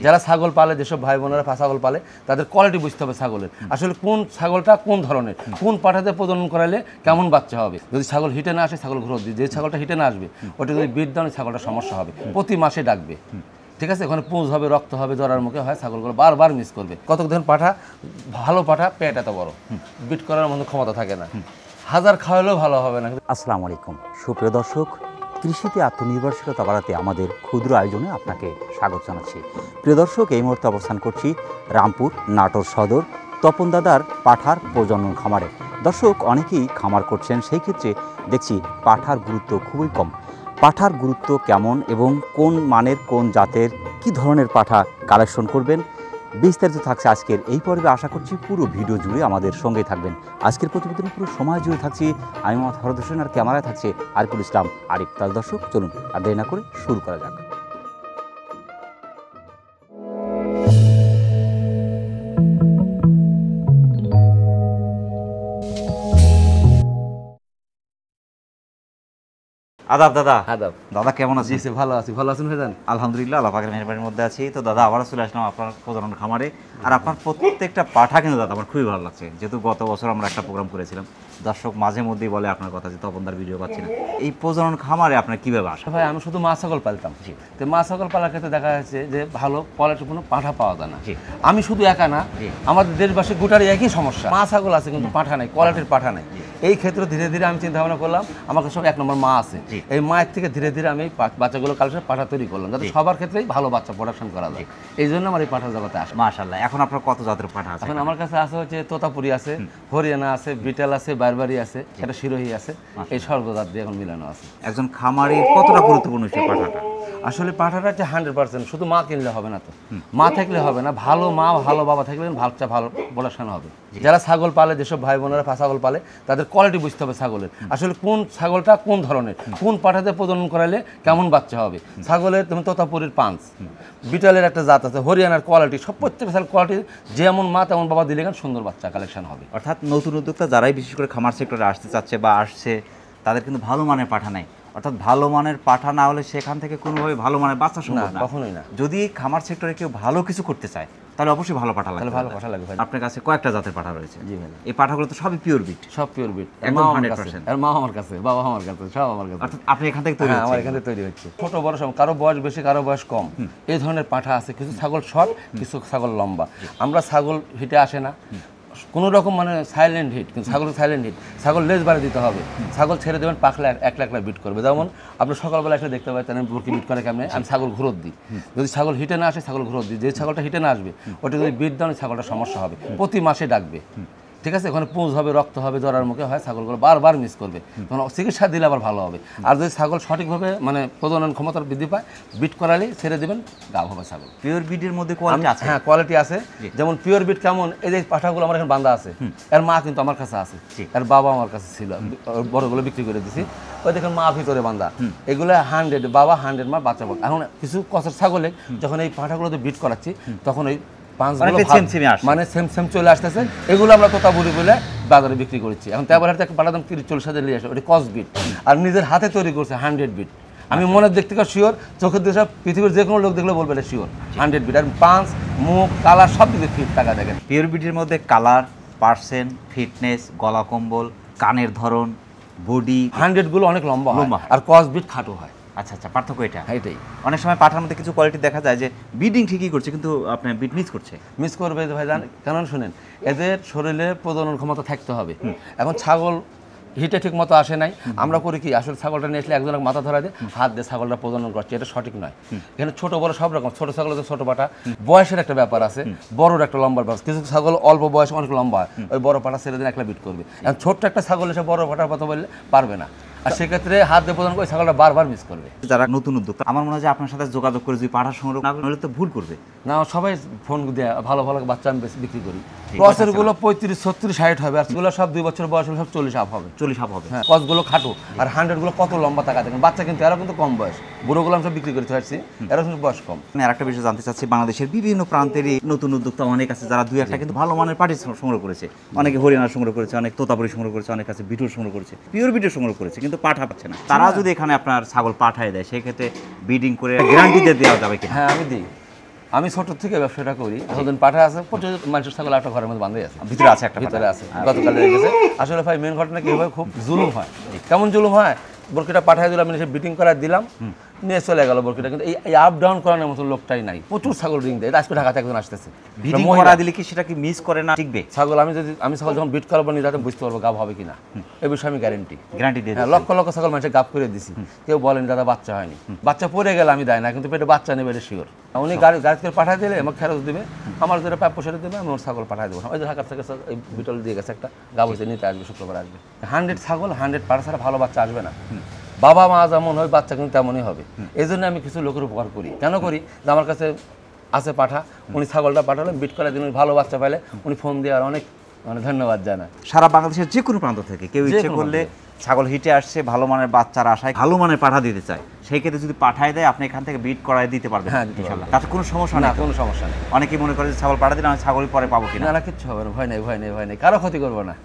যারা ছাগল পালে, যেসব ভাই বোনেরা ছাগল পালে, তাদের কোয়ালিটি বুঝতে হবে ছাগলের। আসলে কোন ছাগলটা কোন ধরনের, কোন পাঠাতে প্রজনন করালে কেমন বাচ্চা হবে। যদি ছাগল হিটে না আসে, ছাগল গ্রোথ দিই। যে ছাগলটা হিটে না আসবে, ওটা যদি বিট দাও, ছাগলটা সমস্যা হবে, প্রতি মাসে ডাকবে। ঠিক আছে, ওখানে পুঁজ হবে, রক্ত হবে, জরার মুখে হয়, ছাগলগুলো বারবার মিস করবে। কতক ধরুন পাঠা, ভালো পাঠা পেট এত বড়, বিট করার মতো ক্ষমতা থাকে না, হাজার খাওয়ালেও ভালো হবে না। আসসালামু আলাইকুম সুপ্রিয় দর্শক, কৃষিতে আত্মনির্ভরশীলতা বাড়াতে আমাদের ক্ষুদ্র আয়োজনে আপনাকে স্বাগত জানাচ্ছি। প্রিয় দর্শক, এই মুহূর্তে অবস্থান করছি রামপুর নাটোর সদর তপন দাদার পাঠার প্রজনন খামারে। দর্শক, অনেকেই খামার করছেন, সেই ক্ষেত্রে দেখছি পাঠার গুরুত্ব খুবই কম। পাঠার গুরুত্ব কেমন এবং কোন মানের, কোন জাতের, কি ধরনের পাঠা কালেকশন করবেন, বিস্তারিত থাকছে আজকের এই পর্বে। আশা করছি পুরো ভিডিও জুড়ে আমাদের সঙ্গেই থাকবেন। আজকের প্রতিবেদনে পুরো সময় জুড়ে থাকছি আমি মোহাম্মদ ফরহাদ হোসেন, আর ক্যামেরায় থাকছে আরিফুল ইসলাম আরিফ। তাহলে দর্শক, চলুন আর দেরি না করে শুরু করা যাক। আদাব দাদা। আদাব দাদা, কেমন আছেন? জি, ভালো আছি। ভালো আছেন ভাইজান? আলহামদুলিল্লাহ, আল্লাহ পাকের মেহেরবানির মধ্যে আছি। তো দাদা, আবারও চলে আসলাম আপনার প্রজনন খামারে। আর আপনার প্রত্যেকটা পাঠা কিন্তু দাদা আমার খুবই ভালো লাগছে। যেহেতু গত বছর আমরা একটা প্রোগ্রাম করেছিলাম, দর্শক মাঝে মধ্যেই বলে আপনার কথা যে তপনদার ভিডিও পাচ্ছি না। এই প্রজনন খামারে আপনার কীভাবে আসে? ভাই, আমি শুধু মা ছাগল পালতাম। তো মা ছাগল পালার ক্ষেত্রে দেখা যাচ্ছে যে ভালো কোয়ালিটির কোনো পাঠা পাওয়া যায় না। আমি শুধু একা না, আমাদের দেশবাসী গোটারই একই সমস্যা। মা ছাগল আছে কিন্তু পাঠা নাই, কোয়ালিটির পাঠা নাই। এই ক্ষেত্রে ধীরে ধীরে আমি চিন্তা ভাবনা করলাম, আমার কাছে এক নম্বর মা আছে। এই মায়ের থেকে ধীরে ধীরে আমি বাচ্চাগুলো কালেকশন পাঠা তৈরি করলাম, যাতে সবার ক্ষেত্রেই ভালো বাচ্চা প্রোডাকশন করা যায়। এই জন্য আমার এই পাঠার জগতে আসে। মাশাআল্লাহ। এখন আপনার কত জাতের পাঠা আছে? এখন আমার কাছে আছে হচ্ছে তোতাপুরি আছে, হরিয়ানা আছে, বিটেল আছে, বারবারি আছে, একটা শিরোহী আছে। এই সর্বজাত দিয়ে এখন মিলানো আছে। একজন খামারি কতটা গুরুত্বপূর্ণ সেই পাঠাটা? আসলে পাঠাটা হচ্ছে 100%। শুধু মা কিনলে হবে না, তো মা থাকলে হবে না, ভালো মা ভালো বাবা থাকলে বাচ্চা ভালো প্রোডাকশন হবে। যারা ছাগল পালে, যেসব ভাই বোনেরা ছাগল পালে, তাদের কোয়ালিটি বুঝতে হবে ছাগলের। আসলে কোন ছাগলটা কোন ধরনের, কোন পাঠাতে প্রজনন করালে কেমন বাচ্চা হবে। ছাগলের তুমি তোতাপুরির পাঁচ, বিটালের একটা জাত আছে, হরিয়ানার কোয়ালিটি, সব প্রত্যেকটা কোয়ালিটি যেমন মা তেমন বাবা দিলে কেন সুন্দর বাচ্চা কালেকশন হবে। অর্থাৎ নতুন উদ্যোক্তা যারাই বিশেষ করে খামার সেক্টরে আসতে চাচ্ছে বা আসছে, তাদের কিন্তু ভালো মানের পাঠা নাই। অর্থাৎ ভালো মানের পাঠা না হলে সেখান থেকে কোনোভাবে ভালো মানের বাচ্চা সম্ভব না, কখনোই না। যদি খামার সেক্টরে কেউ ভালো কিছু করতে চায়, তাহলে অবশ্যই ভালো পাঠা লাগবে। ভালো পাঠা লাগবে। আপনার কাছে কয়েকটা জাতের পাঠা রয়েছে? জি ভাই। এই পাঠাগুলো তো সবই পিওর বিট? সব পিওর বিট, একদম 100%। আর মা আমার কাছে, বাবা আমার কাছে, সব আমার কাছে। অর্থাৎ আপনি এখান থেকে তৈরি? আমার এখান থেকে তৈরি হচ্ছে। ছোট বড় সব, কারো বয়স বেশি, কারো বয়স কম, এই ধরনের পাঠা আছে। কিছু ছাগল শর্ট, কিছু ছাগল লম্বা। আমরা ছাগল হিটে আসে না কোনো রকম, মানে সাইলেন্ট হিট, কিন্তু ছাগল সাইলেন্ট হিট। ছাগল লেজ বাড়ি দিতে হবে, ছাগল ছেড়ে দেবেন, পাখলে একলা একলা বিট করবে। যেমন আপনি সকালবেলা একটা দেখতে পাচ্ছেন আমি বুরকি বিট করে কেমনে, আমি ছাগল ঘুরত দিই। যদি ছাগল হিটে না আসে, ছাগল ঘুরত দিই। যে ছাগলটা হিটে না আসবে, ওটা যদি বিট দাও, ছাগলটা সমস্যা হবে, প্রতি মাসে ডাকবে। ঠিক আছে, ওখানে পুঁজ হবে, রক্ত হবে, জরার মুখে হয়, ছাগলগুলো বারবার মিস করবে। তখন চিকিৎসা দিলে আবার ভালো হবে। আর যদি ছাগল সঠিকভাবে মানে প্রজনন ক্ষমতার বৃদ্ধি পায়, বিট করালেই ছেড়ে দেবেন, গাভ হবে ছাগল। পিওর বিটের মধ্যে কোয়ালিটি আছে? হ্যাঁ, কোয়ালিটি আছে। যেমন পিওর বিট কেমন, এই যে পাঠাগুলো আমার এখানে বান্ধা আছে, এর মা কিন্তু আমার কাছে আছে, এর বাবা আমার কাছে ছিল, বড়গুলো বিক্রি করে দিছি। ওই দেখেন মা ভিতরে বান্ধা, এগুলো 100 বাবা, 100 মা বাচ্চা। এখন কিছু কষের ছাগলে যখন এই পাঠাগুলোতে বিট করাচ্ছি, তখন ওই মানে সেম সেম চলে আসতেছে। এগুলো আমরা তোতাপুরি বলে বাজারে বিক্রি করছি। এখন তারপর হাতে একটা পাঠাদাম 30-40 নিয়ে আসে, ওটা কস বিট, আর নিজের হাতে তৈরি করছে 100 বিট। আমি মনের দিক থেকে শিওর, চোখের দিকে পৃথিবীর যে কোনো লোক দেখলে বলবে এটা শিওর 100 বিট। আর পাঁচ, মুখ, কালার সব দিকে ফিট টাকা দেখেন। পিওর বিটের মধ্যে কালার, পার্সেন্ট, ফিটনেস, গলা কম্বল, কানের ধরন, বডি, 100 গুলো অনেক লম্বা আর কস বিট খাটো হয়। আচ্ছা আচ্ছা, পার্থক্য এটা। এটাই। অনেক সময় পাঠার মধ্যে কিছু কোয়ালিটি দেখা যায় যে বিডিং ঠিকই করছে, কিন্তু আপনার বিট মিস করবে ভাই। জান কেন শুনেন, এদের শরীরে প্রজনন ক্ষমতা থাকতে হবে। এখন ছাগল হিটে ঠিক মতো আসে নাই, আমরা করি কি, আসলে ছাগলটা নিয়ে আসলে একজনের মাথা ধরা দিয়ে হাত দিয়ে ছাগলটা প্রজনন করছে, এটা সঠিক নয়। এখানে ছোট বড় সব রকম, ছোট ছাগল ছোট পাটা, বয়সের একটা ব্যাপার আছে, বড়োর একটা লম্বার ব্যাপার। কিছু ছাগল অল্প বয়স অনেক লম্বা হয়, ওই বড় পাটা ছেড়ে দিন একলা বিট করবে। এখন ছোট্ট একটা ছাগল এসে বড় পাটার কথা বললে পারবে না, আর সেক্ষেত্রে হাত দিয়ে প্রদান করে ছাগলটা বারবার মিস করবে। যারা নতুন উদ্যোক্তা, আমার মনে হয় যে আপনার সাথে যোগাযোগ করে যদি পাঠা সংগ্রহ না হলে তো ভুল করবে না। সবাই ফোন দেয়, ভালো ভালো বাচ্চা আমি বিক্রি করি। ক্রসেরগুলো 35, 40, 60 হবে, আর সেগুলো সব 2 বছর বয়স হলে সব 40 আপ হবে। 40 আপ হবে। হ্যাঁ, ক্রসগুলো খাটো, আর 100 গুলো কত লম্বা টাকা দেখেন। বাচ্চা কিন্তু এরা কিন্তু কম বয়স, বুড়োগুলো আমি সব বিক্রি করতে পারছি, এরা কিন্তু বয়স কম। আমি আরেকটা বিষয় জানতে চাচ্ছি, বাংলাদেশের বিভিন্ন প্রান্তেরই নতুন উদ্যোক্তা অনেক আছে, যারা দুই একটা কিন্তু ভালো মানের পাটি সংগ্রহ করেছে। অনেকে হরিয়ানা সংগ্রহ করেছে, অনেক তোতাপুরি সংগ্রহ করেছে, অনেক আছে বিটুর সংগ্রহ করেছে, পিওর বিটের সংগ্রহ করেছে, কিন্তু পাঠা পাচ্ছে না। তারা যদি এখানে আপনার ছাগল পাঠায় দেয়, সেই ক্ষেত্রে ব্রিডিং করে গ্যারান্টি দিয়ে দেওয়া যাবে কি? হ্যাঁ, আমি দিই। আমি ছোট থেকে ব্যবসাটা করি, যতদিন পাঠা আছে প্রচুর মানুষের ছাগল একটা ঘরের মধ্যে বাঁধে আছে, ভিতরে আছে একটা ভিতরে আছে, গতকাল রেখেছে। আসলে ভাই মেন ঘটনা কি হয়, খুব জুলুম হয়। কেমন জুলুম হয়, বরকিটা পাঠাই দিলাম, আমি বিটিং করা দিলাম, নিয়ে চলে গেল বরকিটা। কিন্তু এই আপ ডাউন করানোর মতো লোকটাই নাই, প্রচুর ছাগল রিং দেয়। আজকে ঢাকাতে একজন আসতেছে, বিডিং করা দিলে কি সেটা কি মিস করে না টিকবে? ছাগল আমি ছাগল যখন বিট করাবো নিজে বুঝতে পারবো গাভ হবে কিনা, এই বিষয়ে আমি গ্যারেন্টি দিয়ে হ্যাঁ, লক্ষ লক্ষ ছাগল মানুষের গাভ করে দিছি, কেউ বলেন দাদা বাচ্চা হয়নি, বাচ্চা পড়ে গেলে আমি দেয় না, কিন্তু পেটে বাচ্চা নেবে এটা শিওর। উনি গাড়ি করে পাঠিয়ে দিলে আমাকে খরচ দেবে, আমার যেটা প্রাপ্য সেটা দেবে, আমি ওর ছাগল পাঠিয়ে দেবো। ওই যে ঢাকার থেকে এই বিটল দিয়ে গেছে একটা, গাভ হয়েছে, নিতে আসবে, শুক্রবার আসবে। 100 ছাগল 100 পাঠা ছাড়া ভালো বাচ্চা আসবে না। বাবা মা যেমন হয় বাচ্চা কিন্তু তেমনই হবে। এই জন্য আমি কিছু লোকের উপকার করি। কেন করি, যে আমার কাছে আছে পাঠা, উনি ছাগলটা পাঠালেন, বিট করে দিন, ভালো বাচ্চা পাইলে উনি ফোন দিয়ে আর অনেক মানে ধন্যবাদ জানায়। সারা বাংলাদেশের যে কোনো প্রান্ত থেকে কেউ ইচ্ছে করলে ছাগল হিটে আসছে, ভালো মানের বাচ্চার আশায় ভালো মানের পাঠা দিতে চায়, সেই ক্ষেত্রে যদি পাঠায় দেয় আপনি এখান থেকে বিট করায় দিতে পারবেন। হ্যাঁ, ইনশাআল্লাহ, তাতে কোনো সমস্যা না, নেই। কোনো সমস্যা নেই। অনেকেই মনে করে যে ছাগল পাঠা দিলে আমি ছাগল পরে পাবো কিনা। না, কিচ্ছু হবে না, ভয় নেই, ভয় নেই, ভয় নেই, কারো ক্ষতি করবো না।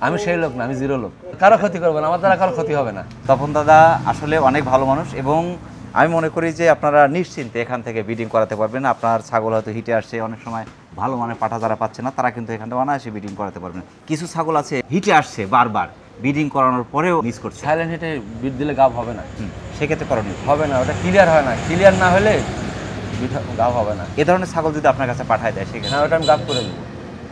আমি সেই লোক না, আমি জিরো লোক, কারো ক্ষতি করবো না, আমার দ্বারা কারো ক্ষতি হবে না। তপন দাদা আসলে অনেক ভালো মানুষ, এবং আমি মনে করি যে আপনারা নিশ্চিন্তে এখান থেকে ব্রিডিং করাতে পারবেন। আপনার ছাগল হয়তো হিটে আসছে, অনেক সময় ভালো মানের পাঠা যারা পাচ্ছে না, তারা কিন্তু এখান থেকে অনায়াসে ব্রিডিং করাতে পারবেন। কিছু ছাগল আছে হিটে আসছে বারবার, ব্রিডিং করানোর পরেও মিস করছে, সাইলেন্ট হিটে বিট দিলে গাভ হবে না, সেক্ষেত্রে করণীয় হবে না, ওটা ক্লিয়ার হয় না, ক্লিয়ার না হলে বিট গাভ হবে না। এ ধরনের ছাগল যদি আপনার কাছে পাঠায় দেয় সেক্ষেত্রে হ্যাঁ, ওটা আমি গাভ করে দেবো,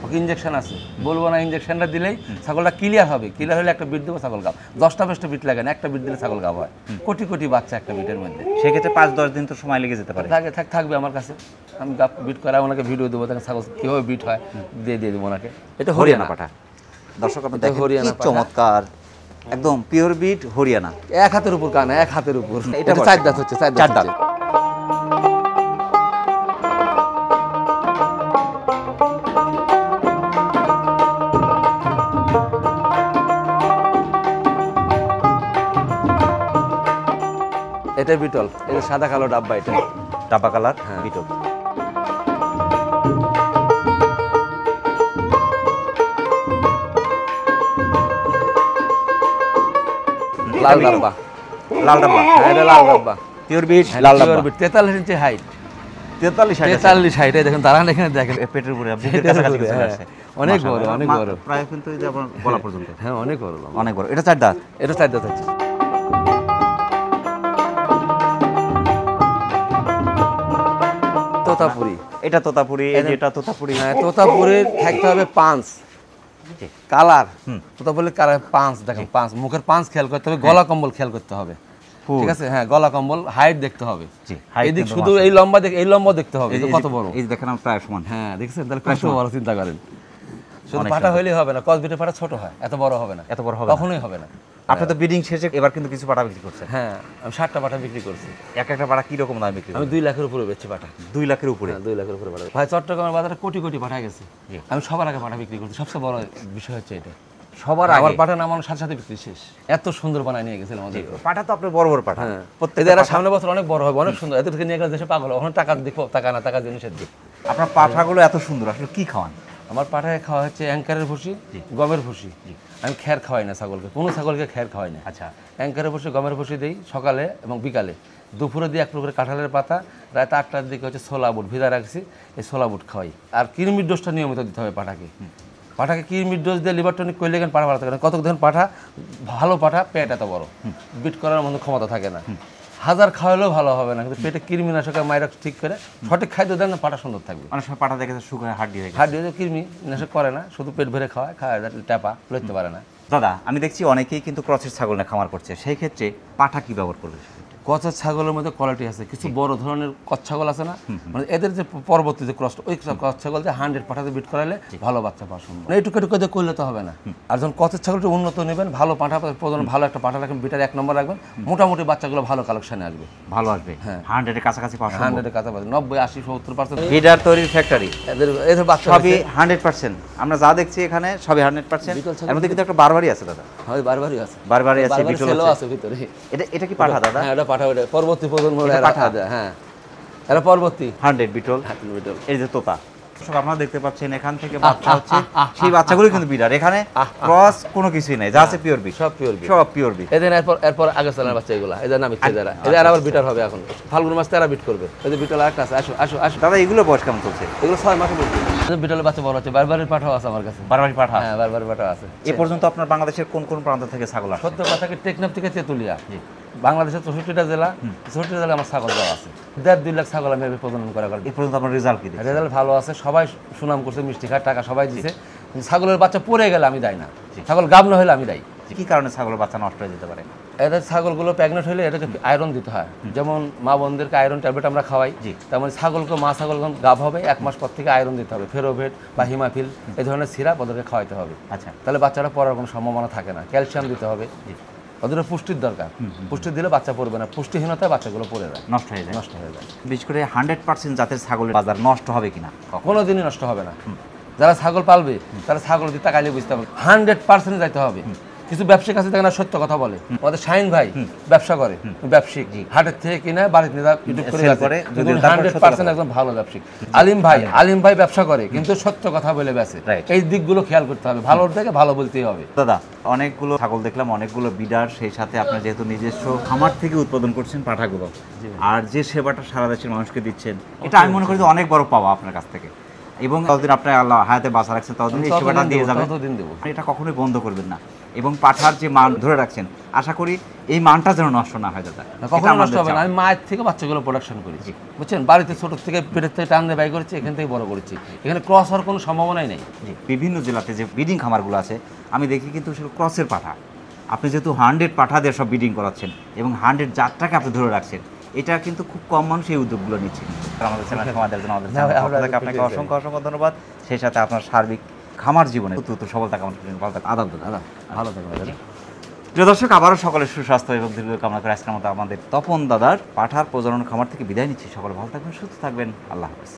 ওকে ইঞ্জেকশন আছে, বলবো না, ইঞ্জেকশনটা দিলেই ছাগলটা ক্লিয়ার হবে। ক্লিয়ার হলে একটা বিট দেবো, ছাগল গাভ। 10টা 20টা বিট লাগে না, একটা বিট দিলে ছাগল গাভ হয়। কোটি কোটি বাচ্চা একটা বিটের মধ্যে, সেক্ষেত্রে 5-10 দিন তো সময় লেগে যেতে পারে। থাকবে আমার কাছে, আমি গাভ বিট করা ওনাকে ভিডিও দেবো, তাকে ছাগল কীভাবে বিট হয় দিয়ে দেবো ওনাকে। এটা হরিয়ানা পাঠা, দর্শক আপনার দেখেন হরিয়ানা কি চমৎকার, একদম পিওর বিট হরিয়ানা। এক হাতের উপর কানা, এক হাতের উপর। এটা এটা 4 দাঁত হচ্ছে, 4 দাঁত হচ্ছে। এটা বিটল, এই যে সাদা কালো ডাব্বা, এটা ডাব্বা কালার হ্যাঁ। বিটল। লাল ডাব্বা, লাল ডাব্বা, হ্যাঁ, এটা লাল ডাব্বা, পিওর বিট হ্যাঁ, লাল pure ডাব্বা। bit, 43 ইঞ্চি হাইট, 43 হাইট, দেখেন দাঁড়ান এখানে দেখেন, পেটের উপরে আপনি পেটের কাছাকাছি উপরে, চলে হ্যাঁ। আসছে। অনেক বড়, মাশাআল্লাহ। অনেক বড়, প্রায় কিন্তু এই যে আপনার গলা পর্যন্ত, হ্যাঁ, অনেক বড় লম্বা। অনেক বড়। এটা 4 দাঁত, এটা 4 দাঁত হচ্ছে। তোতাপুরি, এটা তোতাপুরি, এই যে এটা তোতাপুরি। হ্যাঁ, তোতাপুরির থাকতে হবে পাঁচ কালার, তোতাপুরির কালার পাঁচ, দেখেন পাঁচ, মুখের পাঁচ খেয়াল করতে হবে, গলা কম্বল খেয়াল করতে হবে, ঠিক আছে, হ্যাঁ, গলা কম্বল, হাইট দেখতে হবে, জি, height এদিক কিন্তু শুধু মাশাআল্লাহ। এই লম্বা এই লম্বা দেখতে হবে, এই এটা যে- কত বড়, এই যে দেখেন আমার প্রায় সমান। হ্যাঁ, দেখছেন, তাহলে কত বড়, চিন্তা করেন। শুধু অনেক পাটা হইলেই হবে না, কসবিটের পাটা ছোট হয়, এত বড় হবে না, এত বড় হবে না। কখনোই হবে না। আপনি তো ব্রিডিং শেষে এবার কিন্তু কিছু পাটা বিক্রি করছেন। হ্যাঁ, আমি 60টা পাটা বিক্রি করছি, এক একটা পাটা কি রকম দামে বিক্রি আমি করেন? 2 লাখের উপরে বেচছি পাটা। 2 লাখের উপরে। হ্যাঁ, 2 লাখের উপরে পাঠা। ভাই, চট্টগ্রামের বাজারে কোটি কোটি পাঠা গেছে, জি। আমি সবার আগে পাঠা বিক্রি করছি। সবচেয়ে বড় বিষয় হচ্ছে এটা, সবার আমার আগে পাঠা নামানোর সাথে সাথে বিক্রি শেষ। এত সুন্দর বানায় নিয়ে গেছিলাম আমাদের। পাটা তো আপনার বড় বড় পাটা। হ্যাঁ, প্রত্যেকটা এদের পাঠা- সামনে বছর অনেক বড় হবে, অনেক সুন্দর। এদের থেকে নিয়ে গেলে দেশে পাগল, ওখানে টাকা দেখবো, টাকা না, টাকা জিনিসের দিক। আপনার পাঠাগুলো এত সুন্দর, আসলে কি খাওয়ান? আমার পাঠায় খাওয়া হচ্ছে অ্যাঙ্কারের ভুসি, গমের ভুসি। আমি খ্যার খাওয়াই না ছাগলকে, কোনো ছাগলকে খ্যার খাওয়াই না। আচ্ছা, অ্যাঙ্কারের ভুসি, গমের ভুসি দিই সকালে এবং বিকালে। দুপুরে দিই 1 প্রকার কাঁঠালের পাতা, রাত 8টার দিকে হচ্ছে ছোলা বুট ভিজা রাখছি, এই ছোলা বুট খাওয়াই। আর কৃমির ডোজটা নিয়মিত দিতে হবে পাঠাকে। পাঠাকে কৃমির ডোজ দিয়ে লিভার টনিক করলে পাঠা ভালো থাকে না। কতক দেখেন পাঠা, ভালো পাঠা, পেট এত বড়, বিট করার মতো ক্ষমতা থাকে না। 1000 খাওয়ালেও ভালো হবে না, কিন্তু পেটে কৃমিনাশকের মায়েরা ঠিক করে সঠিক খাদ্য দেন না, পাঠা সুন্দর থাকবে। অনেক সময় পাটা দেখে শুকায় হাড্ডি হয়ে গেছে। হাড় দিয়ে কৃমি নাশক করে না, শুধু পেট ভরে খাওয়ায়, ট্যাপা লইতে পারে না। দাদা, আমি দেখছি অনেকেই কিন্তু ক্রসের ছাগল না খামার করছে, সেই ক্ষেত্রে পাঠা কি ব্যবহার করবে? কচের ছাগলের মধ্যে কোয়ালিটি আছে, কিছু বড় ধরনের কচ ছাগল আছে না, মানে এদের যে পরবর্তী যে ক্রস, ওই কচ ছাগল যে 100 পাঠাতে বিট করালে ভালো বাচ্চা পাওয়া সম্ভব। এইটুকু এটুকু দিয়ে করলে তো হবে না। আর যখন কচের ছাগলটা উন্নত নেবেন, ভালো পাঠা প্রধান, ভালো একটা পাঠা রাখবেন, বিটার 1 নম্বর রাখবেন, মোটামুটি বাচ্চাগুলো ভালো কালেকশনে আসবে, ভালো আসবে। হ্যাঁ। 100-এর কাছাকাছি পাওয়া সম্ভব। 100-এর কাছাকাছি 90-80-70%। ফিডার তৈরির ফ্যাক্টরি এদের বাচ্চা সবই 100%। আমরা যা দেখছি এখানে সবই 100%। বিটল ছাগল এর মধ্যে কিন্তু একটা বারবারই আছে দাদা, হয় বারবারই আছে, বারবারই আছে, বারবারই বিটল ছেলেও আছে। আছে ভিতরে। এটা কি পাঠা দাদা? হ্যাঁ, এটা পাঠা, ওটা পরবর্তী প্রজন্ম এটা পাঠা? হ্যাঁ, এটা পরবর্তী 100 বিটল। বিটল। এই যে তোতা, দর্শক আপনারা দেখতে পাচ্ছেন এখান থেকে বাচ্চা হচ্ছে, সেই বাচ্চাগুলো কিন্তু বিডার, এখানে ক্রস কোনো কিছুই নাই, যা আছে পিওর বিট, সব পিওর বিট, সব পিওর বিট। এদের এরপর আগে চালার বাচ্চা এগুলা, এদের নাম ইচ্ছে যারা, এদের আবার বিটার হবে এখন, ফাল্গুন মাস তারা বিট করবে, এদের বিটাল একটা আছে, আসো আসো আসো। দাদা এগুলো বয়স কেমন চলছে? এগুলো 6 মাসে বলছে, বিটালের বাচ্চা বড় হচ্ছে, বারবারের পাঠাও আছে আমার কাছে, বারবারি পাঠা। হ্যাঁ বারবারের পাঠাও আছে। এ পর্যন্ত আপনার বাংলাদেশের কোন কোন প্রান্ত থেকে ছাগল আসে? সত্য কথা কি টেকনাফ থেকে তেতুলিয়া, বাংলাদেশের 64টা জেলা, 64টা জেলা আমার ছাগল দেওয়া আছে, 1.5-2 লাখ ছাগল আমি প্রজনন করা এ পর্যন্ত আপনার রেজাল্ট কি? রেজাল্ট ভালো আছে, সবাই সুনাম করছে, মিষ্টি খায়, টাকা সবাই দিছে। কিন্তু ছাগলের বাচ্চা পড়ে গেলে আমি দেয় না, ছাগল গাবনা হলে আমি দেয়। কি কারণে ছাগলের বাচ্চা নষ্ট হয়ে যেতে পারে? এদের ছাগলগুলো প্রেগনেন্ট হলে এটাকে আয়রন দিতে হয়, যেমন মা বোনদেরকে আয়রন ট্যাবলেট আমরা খাওয়াই, তেমন ছাগলকে মা ছাগল গাভ হবে 1 মাস পর থেকে আয়রন দিতে হবে, ফেরোভেট বা হিমাফিল এই ধরনের সিরাপ ওদেরকে খাওয়াইতে হবে। আচ্ছা, তাহলে বাচ্চারা পড়ার কোনো সম্ভাবনা থাকে না। ক্যালসিয়াম দিতে হবে, ওদের পুষ্টির দরকার, পুষ্টি দিলে বাচ্চা পড়বে না, পুষ্টিহীনতায় বাচ্চাগুলো পড়ে যায়, নষ্ট হয়ে যায়। নষ্ট হয়ে যায়। বিশেষ করে 100% জাতের ছাগলের বাজার নষ্ট হবে কিনা? কোনো দিনই নষ্ট হবে না। যারা ছাগল পালবে তারা ছাগল দিয়ে তাকাইলে বুঝতে হবে 100% যাইতে হবে। কিছু ব্যবসায়িক আছে দেখেন সত্য কথা বলে, আমাদের শাহিন ভাই ব্যবসা করে, ব্যবসায়িক হাটের থেকে কিনে বাড়িতে নিয়ে ইউটিউব করে 100% একদম ভালো ব্যবসায়িক। আলিম ভাই ব্যবসা করে কিন্তু সত্য কথা বলে বেচে, এই দিকগুলো খেয়াল করতে হবে, ভালো থেকে ভালো বলতেই হবে। দাদা অনেকগুলো ছাগল দেখলাম, অনেকগুলো বিডার, সেই সাথে আপনার যেহেতু নিজস্ব খামার থেকে উৎপাদন করছেন পাঠাগুলো, আর যে সেবাটা সারা দেশের মানুষকে দিচ্ছেন, এটা আমি মনে করি যে অনেক বড় পাওয়া আপনার কাছ থেকে। এবং ততদিন আপনার আল্লাহ হায়াতে বাঁচা রাখছেন, ততদিন এই সেবাটা দিয়ে যাবেন, ততদিন দেবো, এটা কখনোই বন্ধ করবেন না। এবং পাঠার যে মান ধরে রাখছেন, আশা করি এই মানটা যেন নষ্ট না হয় দাদা, কখনো নষ্ট হবে না। আমি মায়ের থেকে বাচ্চাগুলো প্রোডাকশন করেছি, বুঝছেন, বাড়িতে ছোট থেকে পেটের থেকে টান দিয়ে বাই করেছি, এখান থেকে বড় করেছি, এখানে ক্রস হওয়ার কোনো সম্ভাবনাই নেই। বিভিন্ন জেলাতে যে ব্রিডিং খামারগুলো আছে আমি দেখি কিন্তু সেগুলো ক্রসের পাঠা। আপনি যেহেতু 100 পাঠা দিয়ে সব ব্রিডিং করাচ্ছেন এবং 100 জাতটাকে আপনি ধরে রাখছেন, এটা কিন্তু খুব কম মানুষ এই উদ্যোগগুলো নিচ্ছে। আমাদের চ্যানেল খামারদের জন্য আপনাকে অসংখ্য অসংখ্য ধন্যবাদ, সেই সাথে আপনার সার্বিক খামার জীবনে সফলতা কামনা করেন। ভালো থাকবেন, আদাব দাদা, ভালো থাকবেন। প্রিয় দর্শক, আবারও সকলের সুস্বাস্থ্য এবং দীর্ঘ কামনা করে আজকের মতো আমাদের তপন দাদার পাঠার প্রজনন খামার থেকে বিদায় নিচ্ছি। সকলে ভালো থাকবেন, সুস্থ থাকবেন, আল্লাহ হাফেজ।